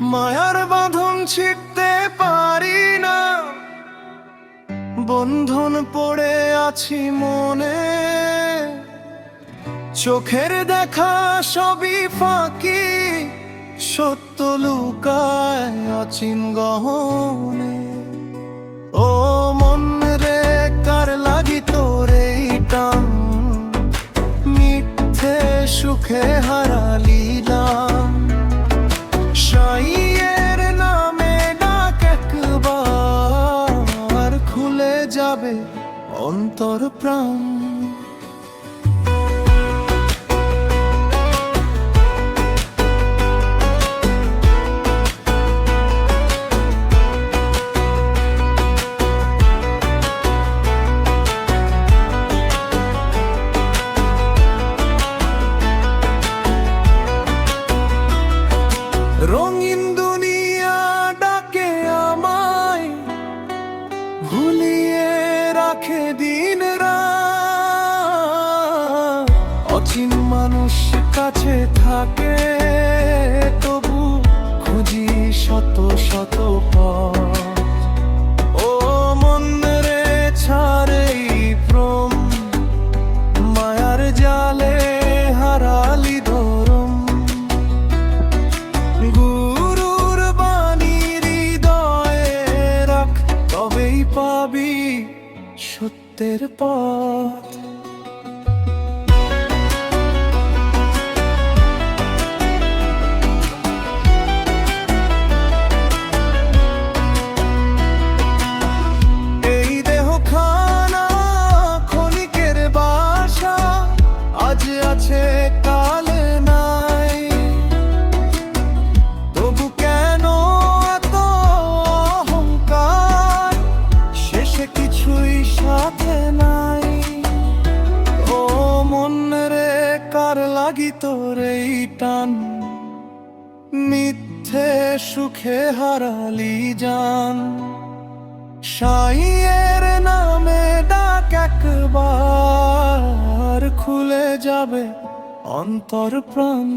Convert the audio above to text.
মায়ার বাঁধন ছিঁড়তে পারি না, বন্ধন পড়ে আছি মনে। চোখের দেখা সবই ফাঁকি, সত্য লুকায় অচিন গহনে। ও মন রে, কার লাগি তোর এই টান, মিথ্যে সুখে হারালিলাম। সাইয়ের নামে ডাক একবার, খুলে যাবে অন্তর প্রাণ। রঙিন দুনিয়া ডাকে আমায়, ভুলিয়ে রাখে দিন রাত। অচিন মানুষ কাছে থাকে, তবু খুঁজি শত শত পথ। ও মন রে, ছাড়ে ভ্রম, মায়ার জালে হারালি ধরম। গুরুর বাণী হৃদয়ে রাখ, তবেই পাবি সত্যের পথ। এই দেহখানা ক্ষণিকের বাসা, আজ আছে কাল নাই। তবু কেন এত অহংকার, শেষে কিছুই সাথে নাই। ও মন রে, কার লাগি তোর এই টান, মিথ্যে সুখে হারালি জান। সাইয়ের নামে ডাক একবার, খুলে যাবে অন্তর প্রাণ।